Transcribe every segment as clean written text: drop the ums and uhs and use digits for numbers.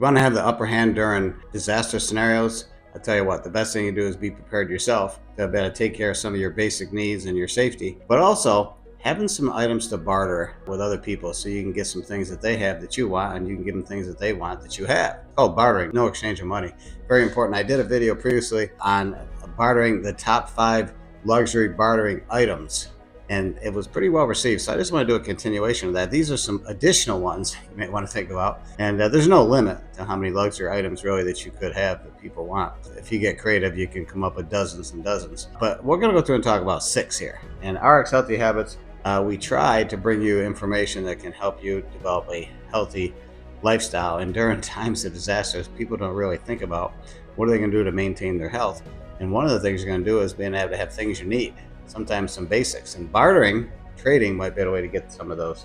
You want to have the upper hand during disaster scenarios. I tell you what, the best thing you do is be prepared yourself to be able to take care of some of your basic needs and your safety, but also having some items to barter with other people so you can get some things that they have that you want and you can give them things that they want that you have. It's called bartering, no exchange of money. Very important. I did a video previously on bartering, the top 5 luxury bartering items, and it was pretty well received. So I just want to do a continuation of that. These are some additional ones you may want to think about. And there's no limit to how many luxury items really that you could have that people want. If you get creative, you can come up with dozens and dozens. But we're going to go through and talk about 6 here. In RX Healthy Habits, we try to bring you information that can help you develop a healthy lifestyle. And during times of disasters, people don't really think about what are they going to do to maintain their health. And one of the things you're going to do is being able to have things you need, sometimes some basics. And bartering, trading might be a way to get some of those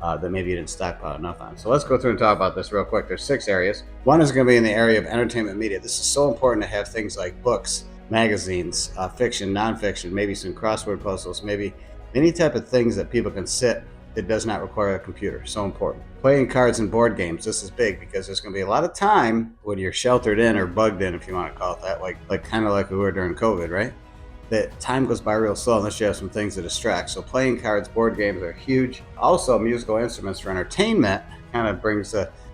that maybe you didn't stockpile enough on. So let's go through and talk about this real quick. There's 6 areas. One is going to be in the area of entertainment media. This is so important to have things like books, magazines, fiction, nonfiction, maybe some crossword puzzles, maybe any type of things that people can sit that does not require a computer. So important. Playing cards and board games. This is big because there's going to be a lot of time when you're sheltered in or bugged in, if you want to call it that, like kind of like we were during COVID, right? That time goes by real slow unless you have some things to distract. So playing cards, board games are huge. Also, musical instruments for entertainment kind of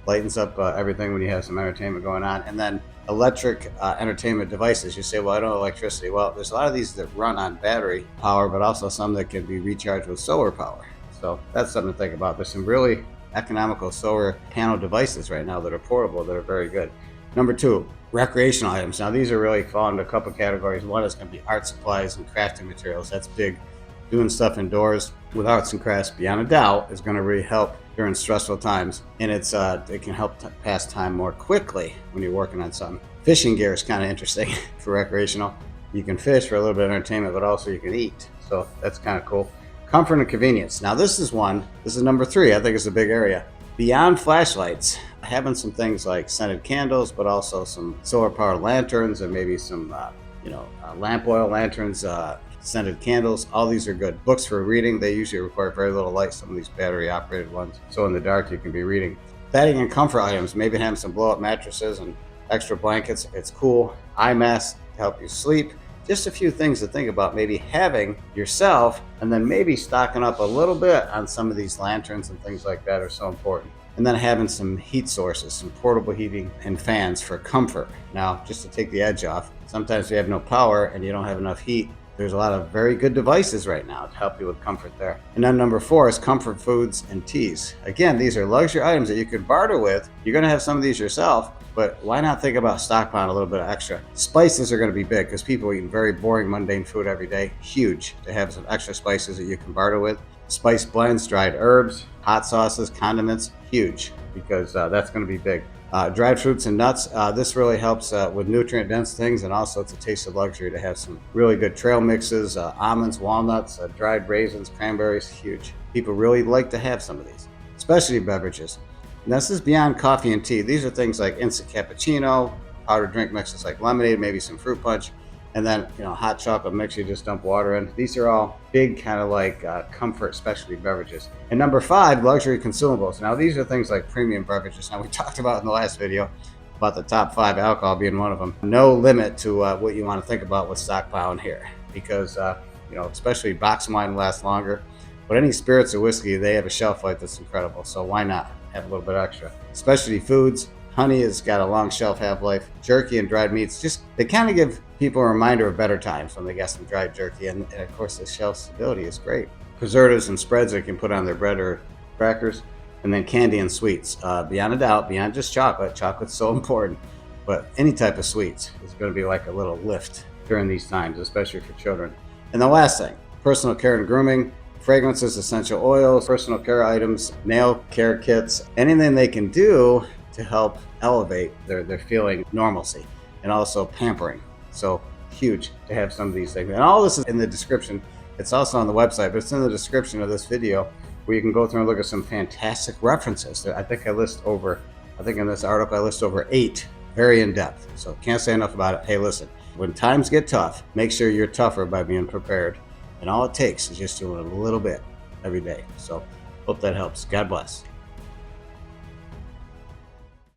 lightens up everything when you have some entertainment going on. And then electric entertainment devices. You say, well, I don't have electricity. Well, there's a lot of these that run on battery power, but also some that can be recharged with solar power. So that's something to think about. There's some really economical solar panel devices right now that are portable that are very good. Number 2, recreational items. Now these are really fall into a couple categories. One is going to be art supplies and crafting materials. That's big. Doing stuff indoors with arts and crafts, beyond a doubt, is going to really help during stressful times, and it can help pass time more quickly when you're working on something. Fishing gear is kind of interesting for recreational. You can fish for a little bit of entertainment, but also you can eat, so that's kind of cool. Comfort and convenience. Now this is number 3. I think it's a big area. Beyond flashlights, having some things like scented candles, but also some solar powered lanterns and maybe some lamp oil lanterns, scented candles. All these are good. Books for reading. They usually require very little light, some of these battery operated ones, so in the dark you can be reading. Bedding and comfort items, maybe having some blow up mattresses and extra blankets. It's cool. Eye masks to help you sleep. Just a few things to think about maybe having yourself, and then maybe stocking up a little bit on some of these lanterns and things like that are so important. And then having some heat sources, some portable heating and fans for comfort. Now, just to take the edge off, sometimes you have no power and you don't have enough heat. There's a lot of very good devices right now to help you with comfort there. And then number 4 is comfort foods and teas. Again, these are luxury items that you can barter with. You're going to have some of these yourself, but why not think about stockpiling a little bit of extra? Spices are going to be big because people eat very boring, mundane food every day. Huge to have some extra spices that you can barter with. Spice blends, dried herbs, hot sauces, condiments, huge because that's going to be big. Dried fruits and nuts. This really helps with nutrient-dense things, and also it's a taste of luxury to have some really good trail mixes, almonds, walnuts, dried raisins, cranberries, huge. People really like to have some of these. Specialty beverages. And this is beyond coffee and tea. These are things like instant cappuccino, powdered drink mixes like lemonade, maybe some fruit punch, and then hot chocolate mix you just dump water in. These are all big kind of like comfort specialty beverages. And number 5, luxury consumables. Now these are things like premium beverages. Now we talked about in the last video about the top 5, alcohol being one of them. No limit to what you want to think about with stockpiling here, because especially box wine lasts longer, but any spirits or whiskey, they have a shelf life that's incredible. So why not have a little bit extra? Specialty foods. Honey has got a long shelf half-life. Jerky and dried meats, they kind of give people a reminder of better times when they get some dried jerky. And of course, the shelf stability is great. Preservatives and spreads they can put on their bread or crackers. And then candy and sweets. Beyond a doubt, beyond just chocolate. Chocolate's so important. But any type of sweets is going to be like a little lift during these times, especially for children. And the last thing, personal care and grooming. Fragrances, essential oils, personal care items, nail care kits. Anything they can do to help elevate their feeling normalcy, and also pampering. So huge to have some of these things. And all this is in the description. It's also on the website, but it's in the description of this video where you can go through and look at some fantastic references. I think in this article I list over 8 very in depth. So can't say enough about it. Hey, listen, when times get tough, make sure you're tougher by being prepared. And all it takes is just doing a little bit every day. So hope that helps. God bless.